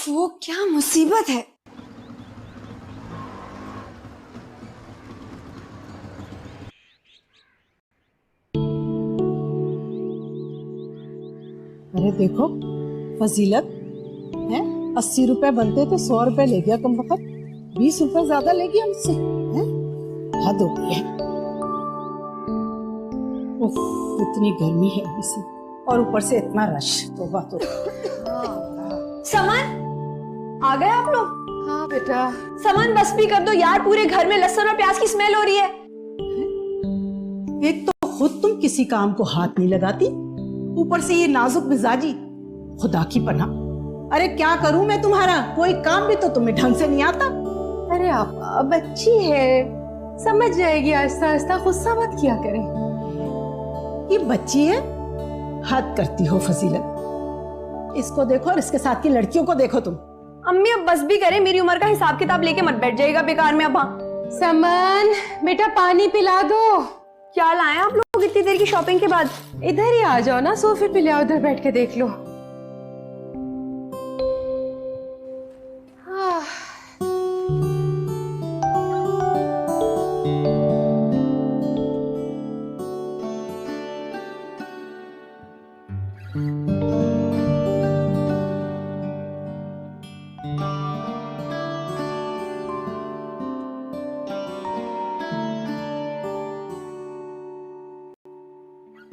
वो क्या मुसीबत है। अरे देखो फजीलत है, 80 रुपए बनते थे, 100 रुपए ले गया कम वक्त, 20 रुपए ज्यादा ले गया मुझसे। हद हो गई है। उफ, इतनी गर्मी है अभी से, और ऊपर से इतना रश। तौबा तो। समन, आ गए आप लोग? हाँ बेटा। समन बस भी कर दो यार, पूरे घर में लहसुन और प्याज की स्मेल हो रही है। एक तो खुद तुम किसी काम को हाथ नहीं लगाती, ऊपर से ये नाजुक मिजाजी। खुदा की पनाह। अरे क्या करूं मैं तुम्हारा, कोई काम भी तो तुम्हें ढंग से नहीं आता। अरे आप बच्ची है, समझ जाएगी आहिस्ता आहिस्ता, गुस्सा मत किया करें। ये बच्ची है, हद करती हो फजीलत। इसको देखो और इसके साथ की लड़कियों को देखो तुम। अम्मी अब बस भी करें, मेरी उम्र का हिसाब किताब लेके मत बैठ जाएगा बेकार में। अब समन बेटा पानी पिला दो। क्या लाए आप लोग इतनी देर की शॉपिंग के बाद? इधर ही आ जाओ ना, सोफे पे ले आओ, उधर बैठ के देख लो।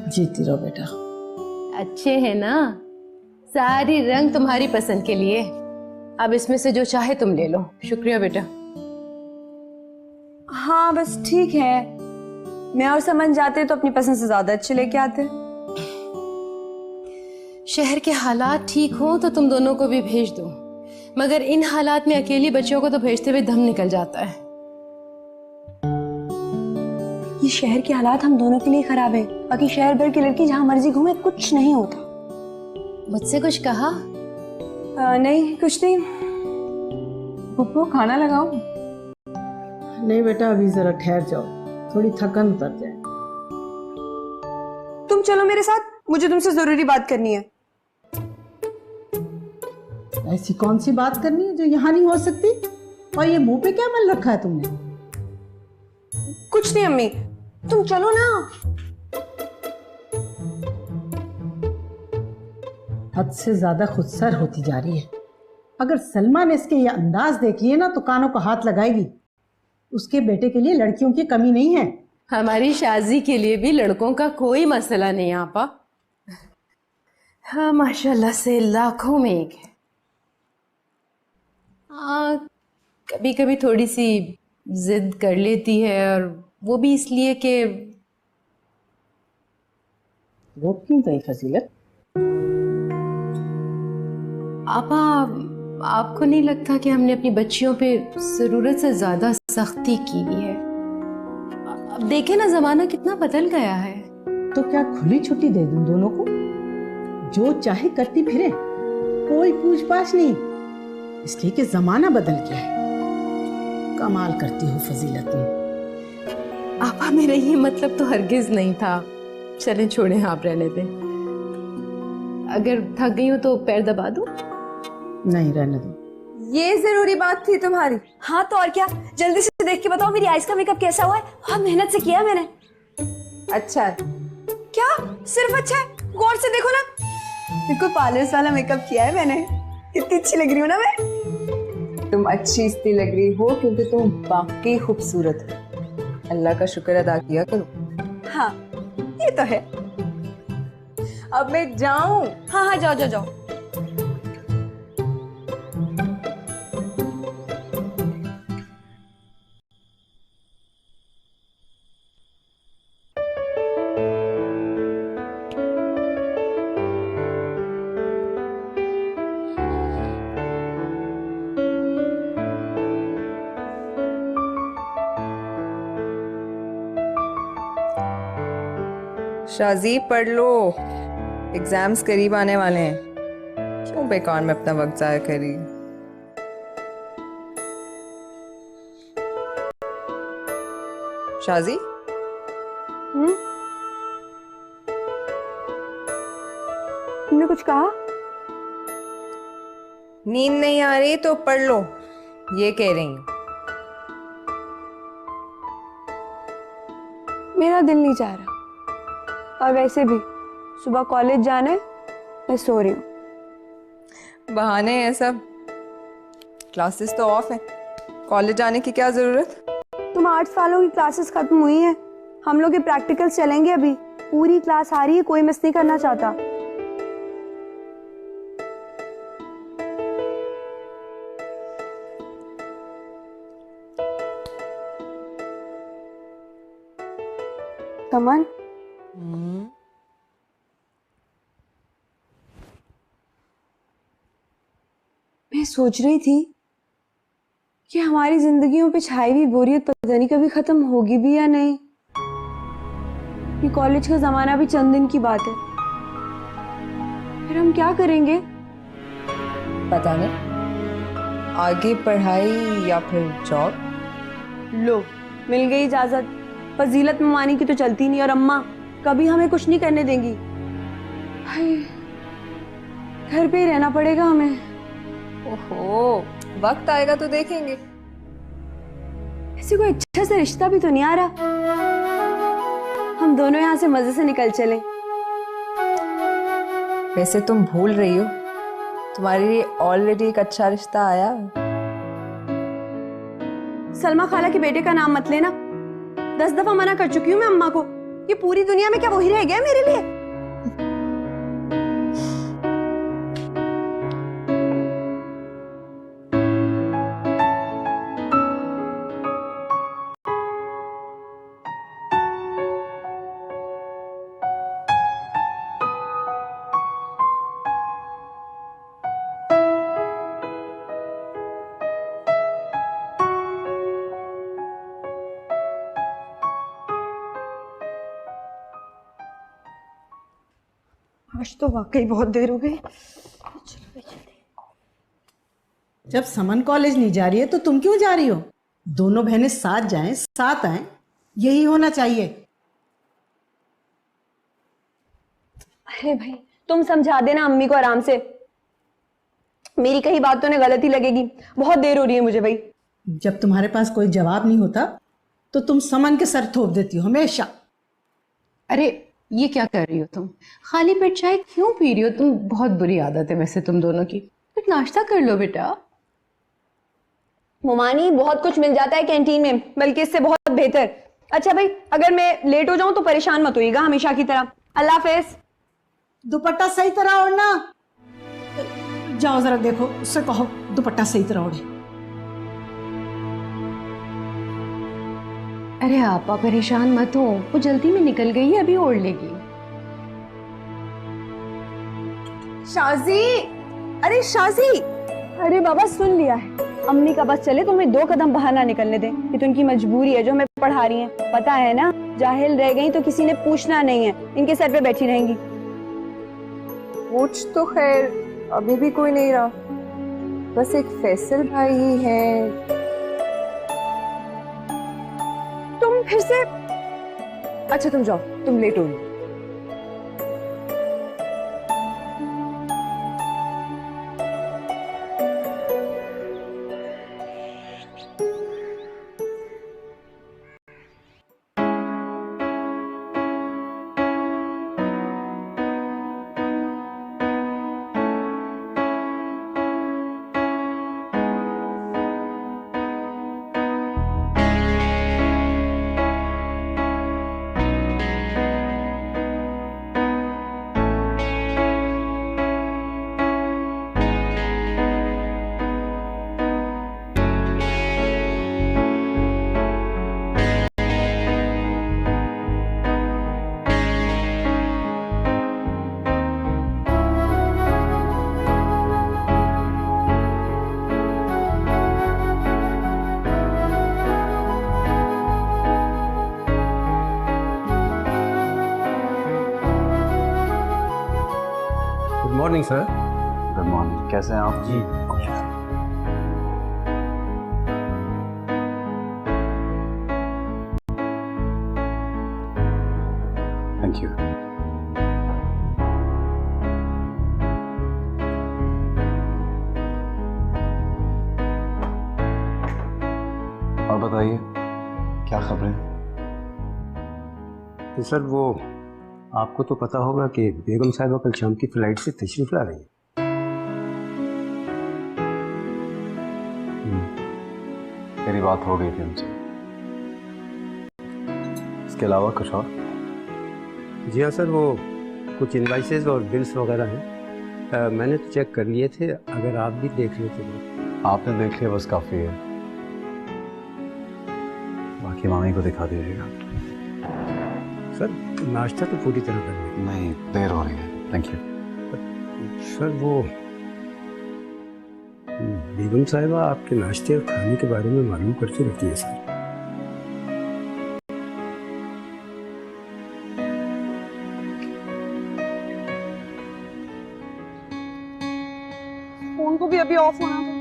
जीती रहो बेटा। अच्छे है ना, सारी रंग तुम्हारी पसंद के लिए। अब इसमें से जो चाहे तुम ले लो। शुक्रिया बेटा। हाँ बस ठीक है, मैं और समन जाते तो अपनी पसंद से ज्यादा अच्छे लेके आते। शहर के हालात ठीक हो तो तुम दोनों को भी भेज दो, मगर इन हालात में अकेली बच्चों को तो भेजते हुए दम निकल जाता है। ये शहर के हालात हम दोनों के लिए खराब है, बाकी शहर भर की लड़की जहां मर्जी घूमे कुछ नहीं होता। मुझसे कुछ कहा? नहीं कुछ नहीं। पप्पू खाना लगाओ। नहीं बेटा, अभी जरा ठहर जाओ, थोड़ी थकन उतर जाए। तुम चलो मेरे साथ, मुझे तुमसे जरूरी बात करनी है। ऐसी कौन सी बात करनी है जो यहाँ नहीं हो सकती? और ये मुंह पे क्या मल रखा है तुमने? कुछ नहीं अम्मी, तुम चलो ना। हद से ज्यादा खुदसर होती जा रही है। अगर सलमा ने इसके ये अंदाज देख लिए ना तो कानों को हाथ लगाएगी। उसके बेटे के लिए लड़कियों की कमी नहीं है। हमारी शादी के लिए भी लड़कों का कोई मसला नहीं आपा। हाँ माशाल्लाह से लाखों में एक है। कभी कभी थोड़ी सी जिद कर लेती है, और वो भी इसलिए कि वो क्यों गई फजीलत? आपा, आपको नहीं लगता कि हमने अपनी बच्चियों पे जरूरत से ज्यादा सख्ती की है? अब देखे ना, जमाना कितना बदल गया है। तो क्या खुली छुट्टी दे दूं दोनों को, जो चाहे करती फिरे, कोई पूछ पाछ नहीं, इसलिए कि जमाना बदल गया है। कमाल करती हो फजीलत तुम। आपा मेरा ये मतलब तो हरगिज नहीं था। चलें छोड़ें, आप रहने दें। अगर थक गई हो तो पैर दबा दूं? नहीं, रहने दो। ये जरूरी बात थी तुम्हारी? हाँ तो और क्या, जल्दी से देख के बताओ मेरी आइस का मेकअप कैसा हुआ है। हाँ मेहनत से किया मैंने। अच्छा है। क्या सिर्फ अच्छा है? गौर से देखो ना, बिल्कुल पार्लर वाला मेकअप किया है मैंने। कितनी अच्छी लग रही हूँ ना मैं? तुम अच्छी इसलिए लग रही हो क्योंकि तुम वाकई खूबसूरत हो। अल्लाह का शुक्र अदा किया करो। हाँ ये तो है। अब मैं जाऊं? हाँ हाँ जाओ जाओ जाओ। शाजी पढ़ लो, एग्जाम्स करीब आने वाले हैं। क्यों बेकार में अपना वक्त जाया करी। शाजी तुमने कुछ कहा? नींद नहीं आ रही तो पढ़ लो, ये कह रही हूँ। मेरा दिल नहीं चाह रहा, और वैसे भी सुबह कॉलेज जाना है, मैं सो रही हूँ। बहाने हैं सब, क्लासेस तो ऑफ है, कॉलेज जाने की क्या जरूरत। तुम आर्ट्स वालों की क्लासेस खत्म हुई हैं, हम लोग के प्रैक्टिकल्स चलेंगे अभी। पूरी क्लास आ रही है, कोई मिस नहीं करना चाहता। कमल, मैं सोच रही थी कि हमारी जिंदगियों पे छाई हुई बोरियत पता नहीं कभी खत्म होगी भी या नहीं। ये कॉलेज का जमाना भी चंद दिन की बात है, फिर हम क्या करेंगे? पता नहीं, आगे पढ़ाई या फिर जॉब। लो, मिल गई इजाजत। फजीलत ममानी की तो चलती नहीं, और अम्मा कभी हमें कुछ नहीं करने देंगी। हाय, घर पे ही रहना पड़ेगा हमें। ओहो, वक्त आएगा तो देखेंगे। ऐसे कोई अच्छा सा रिश्ता भी तो नहीं आ रहा, हम दोनों यहाँ से मजे से निकल चले। वैसे तुम भूल रही हो, तुम्हारे लिए ऑलरेडी एक अच्छा रिश्ता आया। सलमा खाला के बेटे का नाम मत लेना, 10 दफा मना कर चुकी हूँ मैं अम्मा को। ये पूरी दुनिया में क्या वही रह गया मेरे लिए? आज तो वाकई बहुत देर हो गई। जब समन कॉलेज नहीं जा रही है तो तुम क्यों जा रही हो? दोनों बहनें साथ जाएं, साथ आएं, यही होना चाहिए। अरे भाई, तुम समझा देना अम्मी को आराम से, मेरी कहीं बात तो ने गलती लगेगी। बहुत देर हो रही है मुझे भाई। जब तुम्हारे पास कोई जवाब नहीं होता तो तुम समन के सर थोप देती हो हमेशा। अरे ये क्या कर रही हो तुम? खाली पेट चाय क्यों पी रही हो तुम? बहुत बुरी आदत है वैसे तुम दोनों की। कुछ नाश्ता कर लो बेटा। मोमानी, बहुत कुछ मिल जाता है कैंटीन में, बल्कि इससे बहुत बेहतर। अच्छा भाई, अगर मैं लेट हो जाऊं तो परेशान मत होइएगा हमेशा की तरह। अल्लाह हाफिज। दुपट्टा सही तरह ओढ़ना। जाओ जरा देखो, उससे कहो दुपट्टा सही तरह ओढ़े। अरे आपा परेशान मत हो, वो जल्दी में निकल गई है, अभी ओढ़ लेगी। शाजी, अरे शाजी। अरे बाबा, सुन लिया है, अम्मी का बस चले तो हमें 2 कदम बाहर ना निकलने दें। ये तो उनकी मजबूरी है जो हमें पढ़ा रही हैं। पता है ना, जाहिल रह गई तो किसी ने पूछना नहीं है, इनके सर पे बैठी रहेंगी। पूछ तो खैर अभी भी कोई नहीं रहा, बस एक फैसल भाई ही है। तुम फिर से? अच्छा तुम जाओ, तुम लेट हो। Good morning sir. Good morning, कैसे हैं आप? जी थैंक यू। बताइए, क्या खबरें? तो सर वो आपको तो पता होगा कि बेगम साहिबा कल शाम की फ्लाइट से तशरीफ ला रही है। मेरी बात हो गई थी उनसे। इसके अलावा कुछ और? जी हाँ सर, वो कुछ इनवाइसेस और बिल्स वगैरह हैं। मैंने तो चेक कर लिए थे, अगर आप भी देख लेते तो। आपने देख लिया बस काफ़ी है, बाकी मामी को दिखा दीजिएगा। सर नाश्ता तो पूरी तरह कर लिया। नहीं, देर हो रही है। Thank you. सर वो बेगम साहिबा आपके नाश्ते और खाने के बारे में मालूम करती रहती है सर। फोन को भी अभी ऑफ होना था।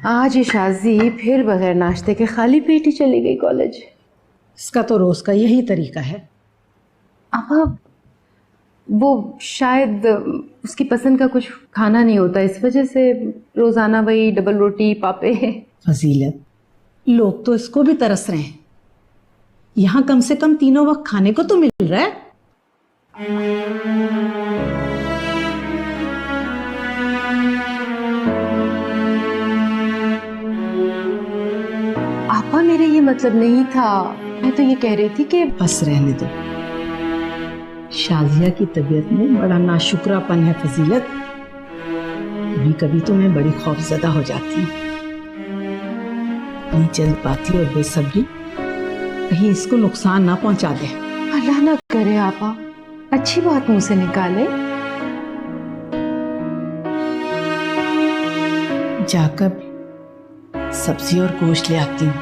आज ये शाजी फिर बगैर नाश्ते के खाली पेट ही चली गई कॉलेज। इसका तो रोज का यही तरीका है। अब वो शायद उसकी पसंद का कुछ खाना नहीं होता, इस वजह से रोजाना वही डबल रोटी पापे। फजीलत, लोग तो इसको भी तरस रहे हैं। यहाँ कम से कम तीनों वक्त खाने को तो मिल रहा है। आपा मेरे ये मतलब नहीं था, मैं तो ये कह रही थी कि बस रहने दो। शाजिया की तबीयत में बड़ा नाशुक्रापन है फजीलत। कभी कभी तो मैं बड़ी खौफजदा हो जाती हूँ। इतनी जल्दबाजी और बेसब्री कहीं इसको नुकसान ना पहुंचा दे। अल्लाह ना करे आपा, अच्छी बात मुंह से निकाले। जाकर सब्जी और गोश्त ले आती हूँ,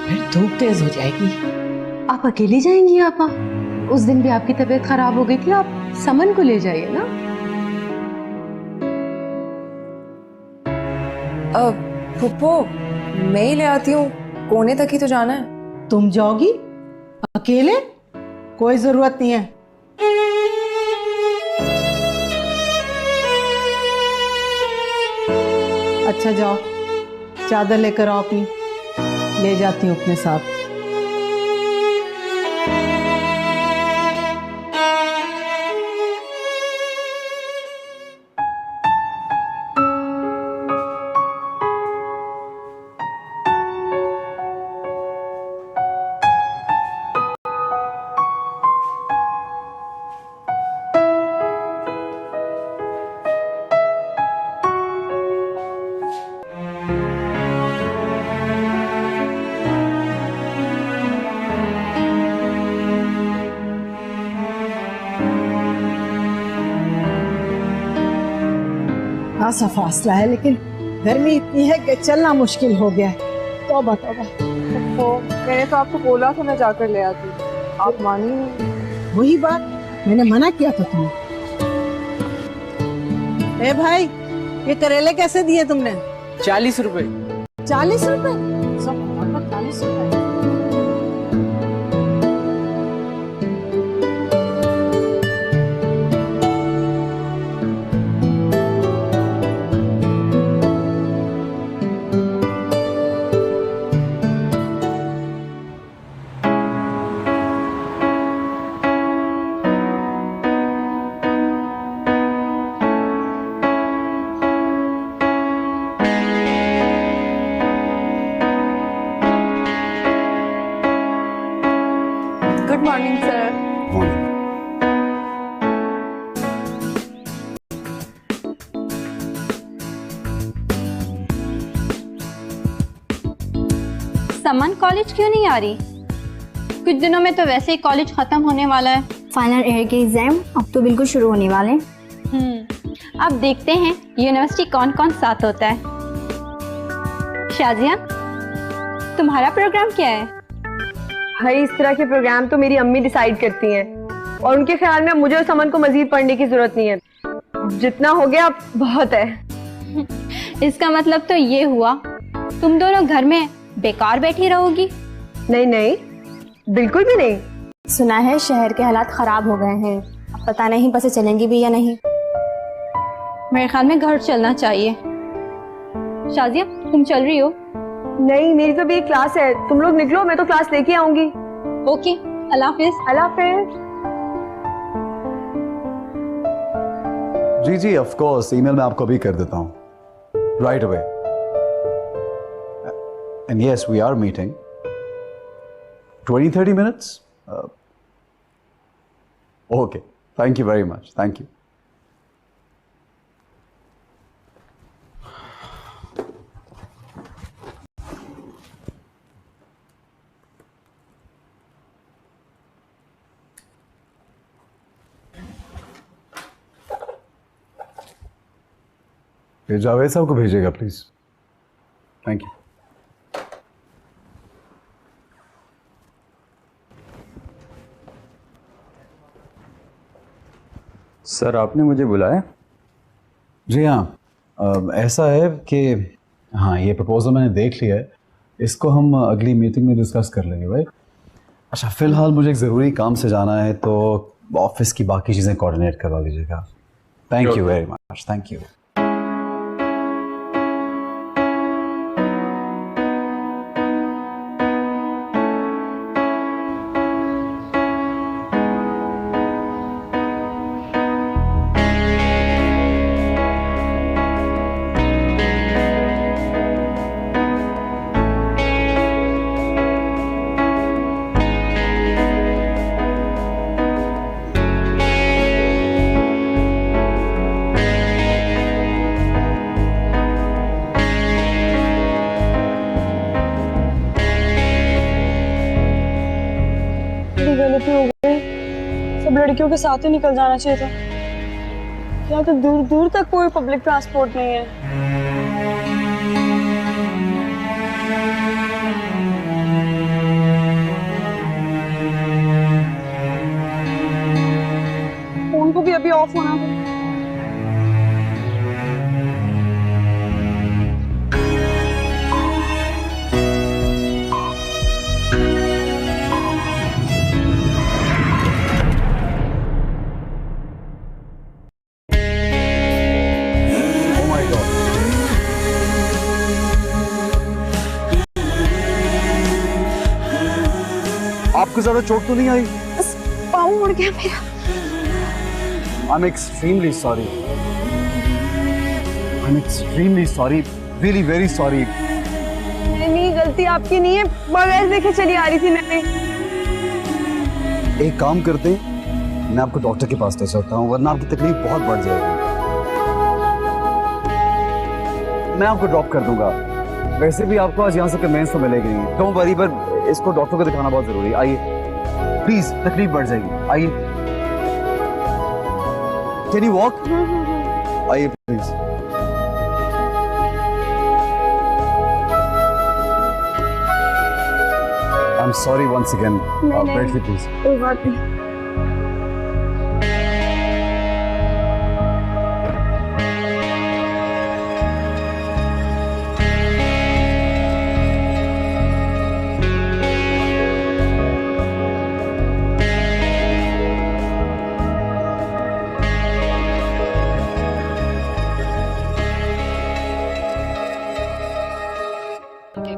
फिर धूप तेज हो जाएगी। आप अकेली जाएंगी आपा? उस दिन भी आपकी तबीयत खराब हो गई थी, आप समन को ले जाइए ना। फुप्पो, मैं ही ले आती हूँ, कोने तक ही तो जाना है। तुम जाओगी अकेले? कोई जरूरत नहीं है। अच्छा जाओ, चादर लेकर आओ अपनी, ले जाती हूँ अपने साथ। सा फासला है, लेकिन गर्मी इतनी है कि चलना मुश्किल हो गया है। तौबा तौबा। तो मैंने तो आपको बोला था मैं जाकर ले आती, आप मानी नहीं। वही बात मैंने मना किया था तुम्हें। ए भाई, ये करेले कैसे दिए तुमने? 40 रुपए। 40 रुपए? सब 40 रुपए। Good morning sir. समन कॉलेज क्यों नहीं आ रही? कुछ दिनों में तो वैसे ही कॉलेज खत्म होने वाला है। फाइनल ईयर के एग्जाम अब तो बिल्कुल शुरू होने वाले हैं। अब देखते हैं यूनिवर्सिटी कौन कौन साथ होता है। शाजिया, तुम्हारा प्रोग्राम क्या है? भाई इस तरह के प्रोग्राम तो मेरी अम्मी डिसाइड करती हैं और उनके ख्याल में मुझे और समन को मजीद पढ़ने की जरूरत नहीं है, जितना हो गया बहुत है। इसका मतलब तो ये हुआ तुम दोनों घर में बेकार बैठी रहोगी? नहीं नहीं, बिल्कुल भी नहीं। सुना है शहर के हालात खराब हो गए हैं, अब पता नहीं बसें चलेंगी भी या नहीं। मेरे ख्याल में घर चलना चाहिए। शाजिया तुम चल रही हो? नहीं, मेरी तो भी एक क्लास है, तुम लोग निकलो, मैं तो क्लास लेके आऊंगी। ओके, अल्लाह हाफिज। अल्लाह हाफिज। जी जी ऑफ कोर्स, ईमेल मैं आपको अभी कर देता हूँ right away. And yes we are meeting 20-30 minutes. Okay, thank you very much, thank you. ये जावेद साहब को भेजिएगा प्लीज। Thank you. सर आपने मुझे बुलाया? जी हाँ, ऐसा है कि हाँ ये प्रपोजल मैंने देख लिया है, इसको हम अगली मीटिंग में डिस्कस कर लेंगे भाई। अच्छा फ़िलहाल मुझे एक ज़रूरी काम से जाना है, तो ऑफिस की बाकी चीज़ें कोऑर्डिनेट करवा दीजिएगा। Thank you very much, thank you. गलती हो गई, सब लड़कियों के साथ ही निकल जाना चाहिए था। यहाँ तो दूर दूर तक कोई पब्लिक ट्रांसपोर्ट नहीं है। फोन को भी अभी ऑफ होना था। आपको ज्यादा चोट तो नहीं आई? बस पाँव मुड़ गया मेरा। I'm extremely sorry. I'm extremely sorry. Really very sorry. नहीं, गलती आपकी नहीं है, बगैर देखे चली आ रही थी मैंने। एक काम करते हैं, मैं आपको डॉक्टर के पास ले चलता हूँ, वरना आपकी तकलीफ बहुत बढ़ जाएगी। मैं आपको ड्रॉप कर दूंगा। वैसे भी आपको आज यहाँ से कन्वेंस तो मिलेगी। डोंट वरी, पर इसको डॉक्टर को दिखाना बहुत जरूरी है। आइए प्लीज, तकलीफ बढ़ जाएगी। आइए, कैन यू वॉक? आइए please. I am sorry once again. बैठिए प्लीज। कोई बात नहीं।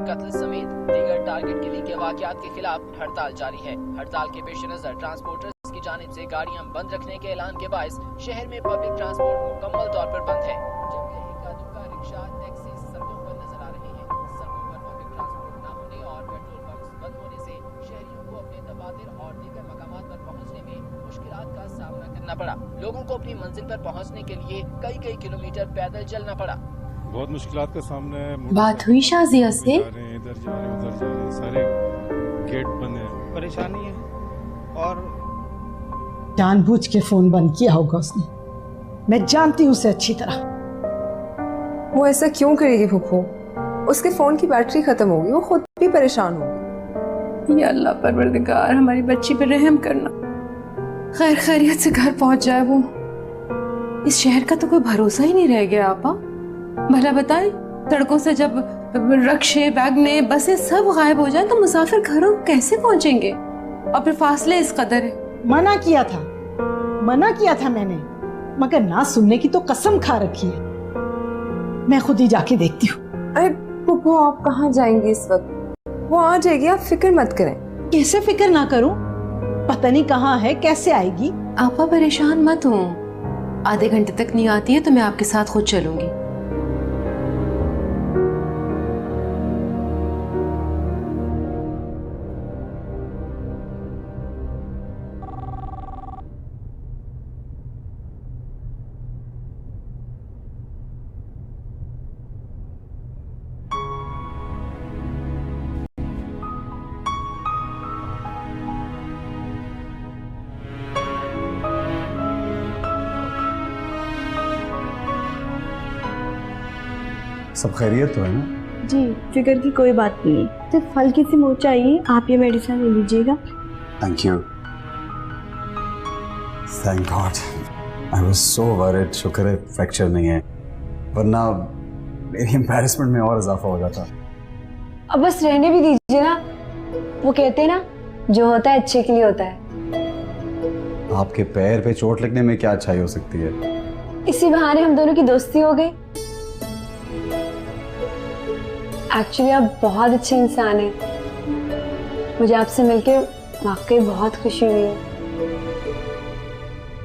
कत्ल समेत दीगर टारगेट किलिंग के वाकयात के खिलाफ हड़ताल जारी है। हड़ताल के पेश नजर ट्रांसपोर्टर्स की जानिब से गाड़ियां बंद रखने के ऐलान के बायस शहर में पब्लिक ट्रांसपोर्ट मुकम्मल तौर पर बंद है, जबकि इक्का दुक्का रिक्शा टैक्सी सड़कों पर नजर आ रहे हैं। सड़कों पर पब्लिक ट्रांसपोर्ट न होने और पेट्रोल पंप बंद होने से शहरियों को अपने दफातर और दीगर मकामात पर पहुँचने में मुश्किलात का सामना करना पड़ा। लोगों को अपनी मंजिल पर पहुँचने के लिए कई किलोमीटर पैदल चलना पड़ा। बहुत मुश्किलात का सामना है। बात हुई शाजिया से? इधर जा रहे हैं, उधर जा रहे हैं, सारे गेट बंद हैं। परेशानी है और जानबूझ के फोन बंद किया होगा उसने। मैं जानती हूँ उसे अच्छी तरह। वो ऐसा क्यों करेगी फूफू? उसके फोन की बैटरी खत्म होगी, वो खुद भी भी परेशान होंगे। या अल्लाह परवरदिगार हमारी बच्ची पे रहम करना, खैर खैरियत से घर पहुंच जाए वो। इस शहर का तो कोई भरोसा ही नहीं रह गया आपा। भला बताएं, सड़कों से जब रक्शे, वैगने, बसें सब गायब हो जाए तो मुसाफिर घरों कैसे पहुंचेंगे? और फिर फासले इस कदर है। मना किया था मैंने, मगर ना सुनने की तो कसम खा रखी है। मैं खुद ही जाके देखती हूँ। अरे पुप्पो, आप कहाँ जाएंगे इस वक्त? वो आ जाएगी, आप फिक्र मत करें। कैसे फिक्र ना करूं? पता नहीं कहाँ है, कैसे आएगी। आपा परेशान मत हो, आधे घंटे तक नहीं आती है तो मैं आपके साथ खुद चलूंगी। सब खैरियत तो है ना? जी, फिक्र की कोई बात नहीं है। सिर्फ हल्की सी मोच चाहिए, आप ये मेडिसिन ले लीजिएगा। Thank you. Thank God, I was so worried. शुक्र है फ्रैक्चर नहीं है, वरना मेरी एम्बैरेसमेंट में और इजाफा हो जाता। अब बस रहने भी दीजिए ना। वो कहते हैं ना, जो होता है अच्छे के लिए होता है। आपके पैर पे चोट लगने में क्या अच्छाई हो सकती है? इसी बहाने हम दोनों की दोस्ती हो गई। एक्चुअली आप बहुत अच्छे इंसान हैं। मुझे आपसे मिलके वाकई बहुत खुशी हुई है।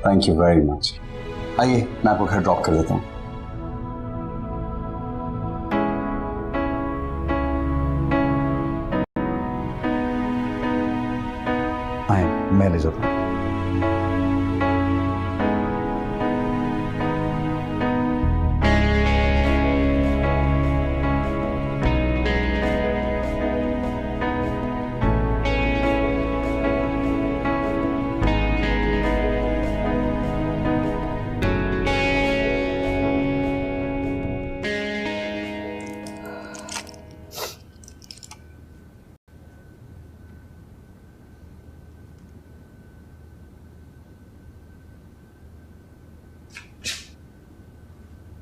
Thank you very much. आइए, मैं आपको घर ड्रॉप कर देता हूँ। आए, मैं ले जाता हूँ।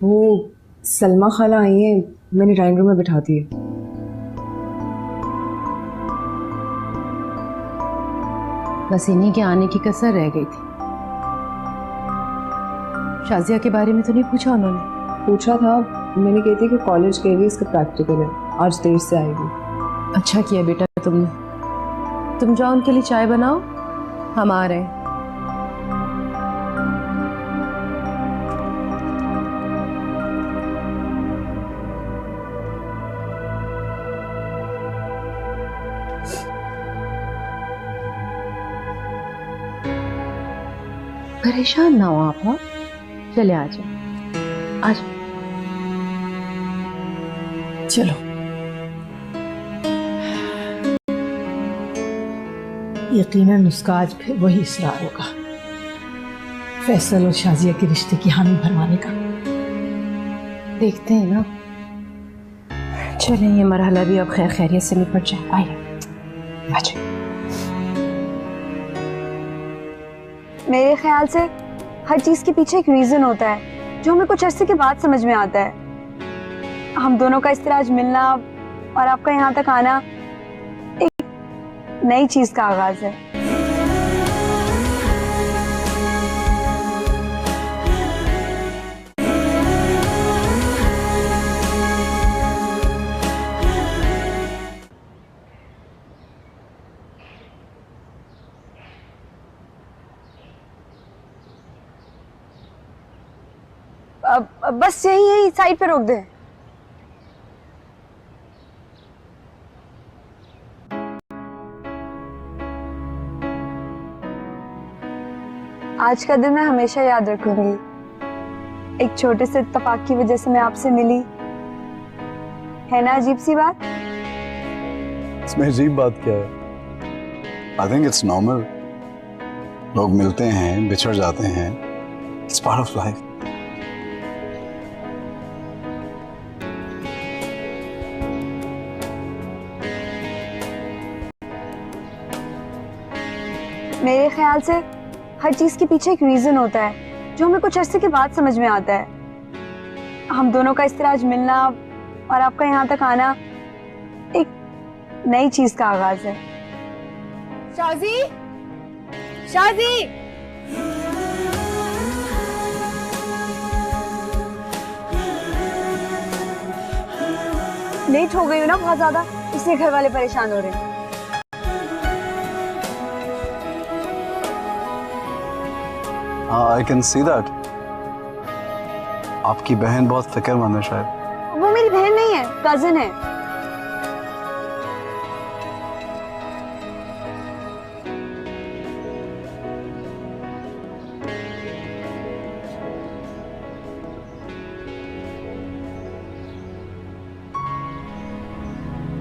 वो सलमा खाला आई है, मैंने ड्राइंग रूम में बिठा दी है। बस इन्हीं के आने की कसर रह गई थी। शाजिया के बारे में तो नहीं पूछा उन्होंने? पूछा था, मैंने कही थी कि कॉलेज के लिए इसका प्रैक्टिकल है, आज देर से आएगी। अच्छा किया बेटा तुमने। तुम जाओ उनके लिए चाय बनाओ, हम आ रहे हैं। परेशान ना हो आप। हाँ, चले आ जाओ, आ जाओ। चलो, यकीनन उसका आज फिर वही इसरार होगा, फैसल और शाजिया के रिश्ते की हामी भरवाने का। देखते हैं ना। चलें, ये मरहला भी अब खैर खैरियत से निपट जाए। आइए, आ जाओ। मेरे ख्याल से हर चीज के पीछे एक रीजन होता है जो हमें कुछ अरसे के बाद समझ में आता है। हम दोनों का इस तरह आज मिलना और आपका यहाँ तक आना एक नई चीज का आगाज है। बस यही साइड पे रोक दे। आज का दिन मैं हमेशा याद रखूंगी। एक छोटे से इत्तेफाक की वजह से मैं आपसे मिली, है ना अजीब सी बात? इसमें अजीब बात क्या है? I think it's normal. लोग मिलते हैं, बिछड़ जाते हैं, इट्स पार्ट ऑफ लाइफ। मेरे ख्याल से हर चीज के पीछे एक रीजन होता है जो हमें कुछ अरसे के बाद समझ में आता है। हम दोनों का इस तरह आज मिलना और आपका यहाँ तक आना एक नई चीज का आगाज है। शाजी, शाजी, लेट हो गई हो ना बहुत ज्यादा, इसलिए घर वाले परेशान हो रहे हैं। I can see that. आपकी बहन बहुत फिक्रमंद है शायद। वो मेरी बहन नहीं है, कजिन है।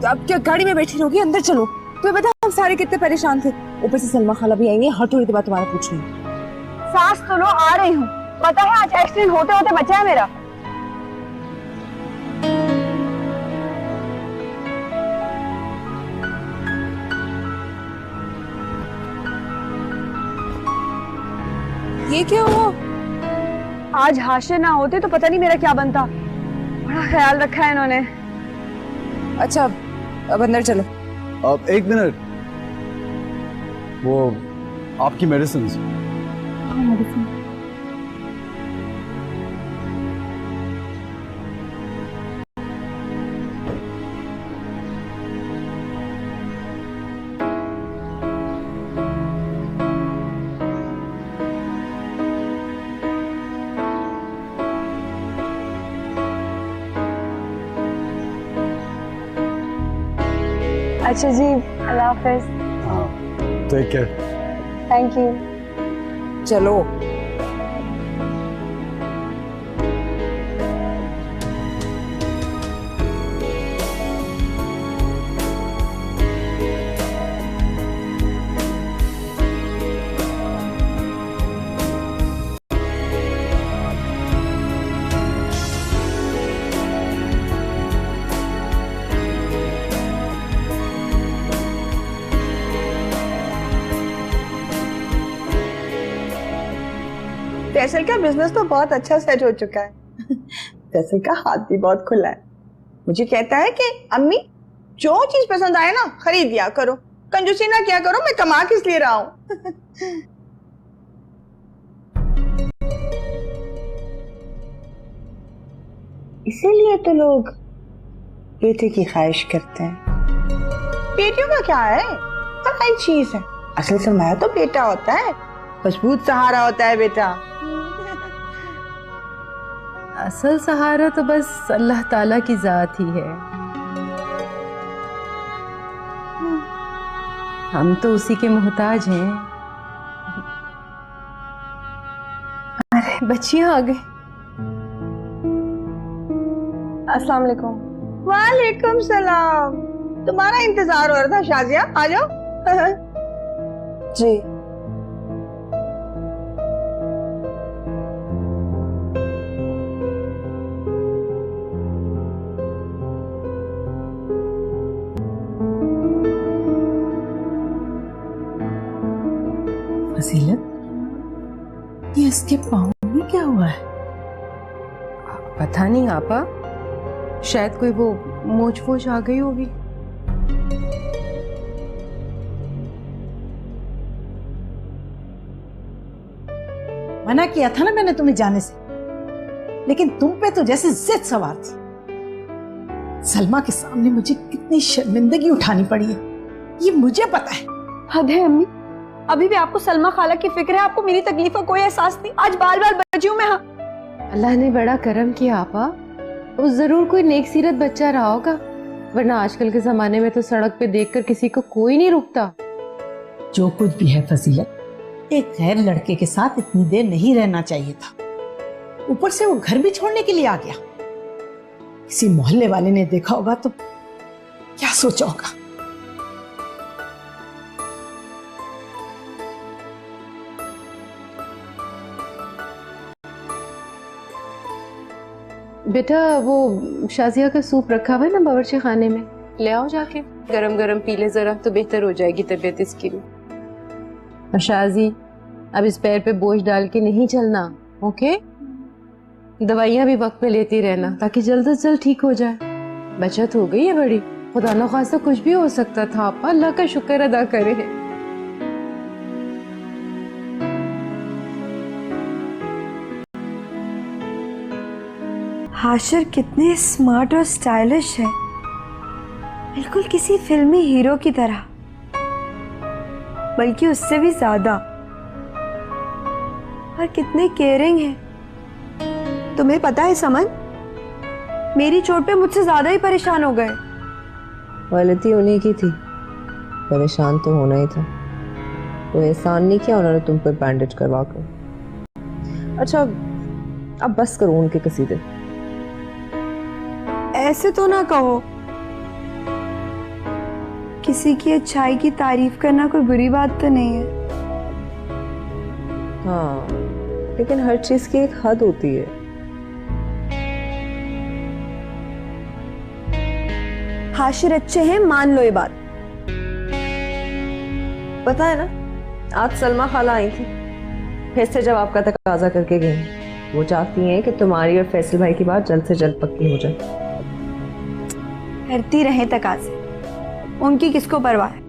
तो अब क्या गाड़ी में बैठी रहोगी? अंदर चलो। तो बता, हम सारे कितने परेशान थे, ऊपर से सलमा खाला भी आएंगे, हर थोड़ी देर बाद तुम्हारा पूछ रही हूँ। सांस तो लो, आ रही हूँ। पता है आज एक्सीडेंट होते होते बचा है मेरा। ये क्या हुआ? आज हाशिर ना होते तो पता नहीं मेरा क्या बनता। बड़ा ख्याल रखा है इन्होंने। अच्छा, अब अंदर चलो। अब एक मिनट, वो आपकी मेडिसिन। अच्छा जी, अल्लाह हाफिज। हाँ, टेक केयर। Thank you. चलो। फैसल का बिजनेस तो बहुत अच्छा सेट हो चुका है। फैसल का हाथ भी बहुत खुला है। मुझे कहता है कि अम्मी जो चीज पसंद आए ना खरीद दिया करो, कंजूसी ना किया करो, मैं कमा किस लिए रहा हूँ। इसीलिए तो लोग बेटे की ख्वाहिश करते हैं। बेटियों का क्या है, हर नई चीज है। असल सरमाया तो बेटा होता है, मजबूत सहारा होता है बेटा। असल सहारा तो बस अल्लाह ताला की जात ही है। हम तो उसी के मोहताज हैं। अरे बच्चियां आ गई। अस्सलाम वालेकुम। वालेकुम सलाम। तुम्हारा इंतजार हो रहा था शाजिया, आ जाओ। जी। फजीलत, ये इसके पाँव में क्या हुआ है? पता नहीं आपा, शायद कोई वो मोच वोच आ गई होगी। मना किया था ना मैंने तुम्हें जाने से, लेकिन तुम पे तो जैसे जिद सवार थी। सलमा के सामने मुझे कितनी शर्मिंदगी उठानी पड़ी है, ये मुझे पता है। हद है अम्मी, अभी भी आपको सलमा खाला की फिक्र है, आपको मेरी तकलीफ का कोई एहसास नहीं। आज बाल बाल बची हूँ मैं। अल्लाह ने बड़ा करम किया आपा, वो जरूर कोई नेक सीरत बच्चा रहा होगा, वरना आजकल के जमाने में तो सड़क पे देखकर किसी को कोई नहीं रुकता। जो कुछ भी है फजीलत, एक गैर लड़के के साथ इतनी देर नहीं रहना चाहिए था। ऊपर से वो घर भी छोड़ने के लिए आ गया। किसी मोहल्ले वाले ने देखा होगा तो क्या सोचा होगा। बेटा वो शाजिया का सूप रखा हुआ है ना बावर्ची खाने में, ले आओ जाके, गरम गरम पी ले जरा तो बेहतर हो जाएगी तबीयत इसकी भी। और शाजी, अब इस पैर पे बोझ डाल के नहीं चलना, ओके? दवाइयाँ भी वक्त पे लेती रहना ताकि जल्द से जल्द ठीक हो जाए। बचत हो गई है बड़ी, खुदा न खास्ता कुछ भी हो सकता था। आपा अल्लाह का शुक्र अदा करे। हाशिर कितने स्मार्ट और स्टाइलिश है, बिल्कुल किसी फिल्मी हीरो की तरह, बल्कि उससे भी ज्यादा। और कितने केयरिंग है। तुम्हें पता है समन, मेरी चोट पे मुझसे ज्यादा ही परेशान हो गए। गलती उन्हीं की थी, परेशान तो होना ही था। कोई एहसान नहीं किया उन्होंने तुम पर बैंडेज करवा कर। अच्छा अब बस करो उनके कसीदे। ऐसे तो ना कहो, किसी की अच्छाई की तारीफ करना कोई बुरी बात तो नहीं है। हाँ, लेकिन हर चीज की एक हद होती है। हाशिर अच्छे हैं, मान लो ये बात। पता है ना, आज सलमा खाला आई थी, फिर से जब आपका तकाजा करके गई। वो चाहती हैं कि तुम्हारी और फैसल भाई की बात जल्द से जल्द पक्की हो जाए। करती रहे तकाजे, उनकी किसको परवाह है।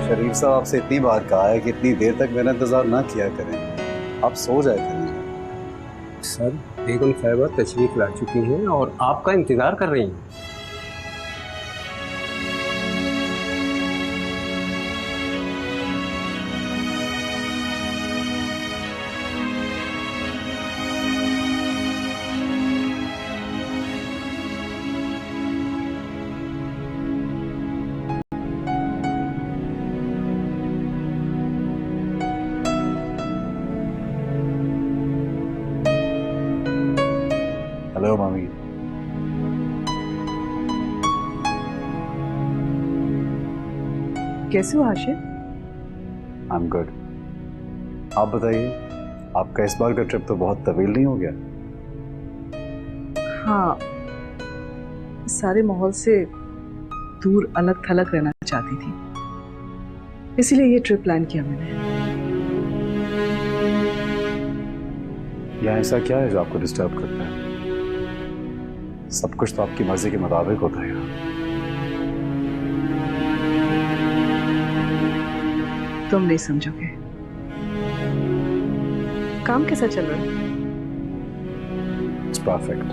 शरीफ साहब, आपसे इतनी बार कहा है कि इतनी देर तक मेरा इंतजार ना किया करें, आप सो जाए करें। सर, बेगम साहिबा तशरीफ ला चुकी हैं और आपका इंतजार कर रही हैं। हेलो मामी। कैसे हो हाशिर? I am good. आप बताइए, आपका इस बार का ट्रिप तो बहुत तवील नहीं हो गया? हाँ, इस सारे माहौल से दूर अलग थलग रहना चाहती थी, इसीलिए ये ट्रिप प्लान किया मैंने। या ऐसा क्या है जो आपको डिस्टर्ब करता है? सब कुछ तो आपकी मर्जी के मुताबिक होता है यहाँ। तुम नहीं समझोगे। काम कैसा चल रहा है? It's perfect.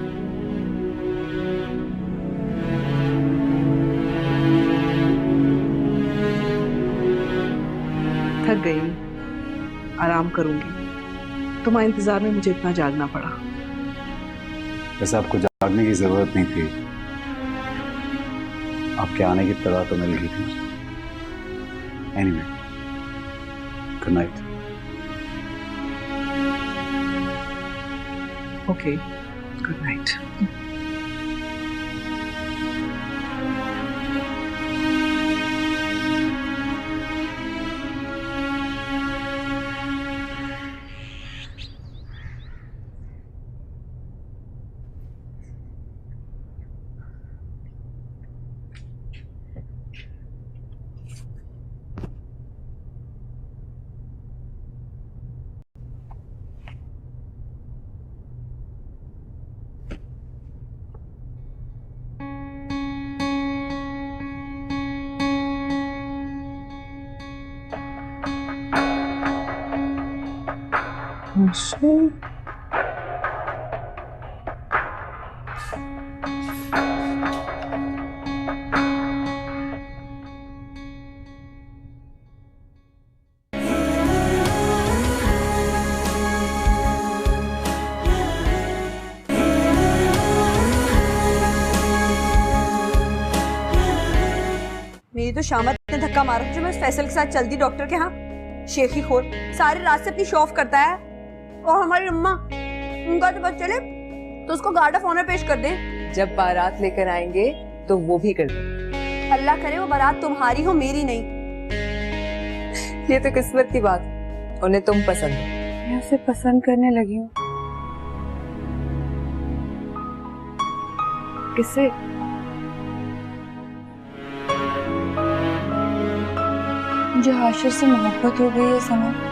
थक गई, आराम करूंगी। तुम्हारे इंतजार में मुझे इतना जागना पड़ा। वैसे आपको जागने की जरूरत नहीं थी, आपके आने की इत्तला तो मिल गई थी। Anyway, good night. Okay, good night. Kaushal मेरी तो शामत ने धक्का मारा जो मैं उस फैसल के साथ चलती डॉक्टर के यहाँ। शेखी खोर सारे रास्ते अपनी शो ऑफ करता है। और हमारी अम्मा, उनका तो बस चले तो उसको गार्ड ऑफ ऑनर पेश कर दे। जब बारात लेकर आएंगे तो वो भी कर दे। अल्लाह करे वो बारात तुम्हारी हो, मेरी नहीं। ये तो किस्मत की बात है, उन्हें तुम पसंद हो। मैं उसे पसंद करने लगी हूँ। किसे? मुझे हाशिर से मोहब्बत हो गई है सना।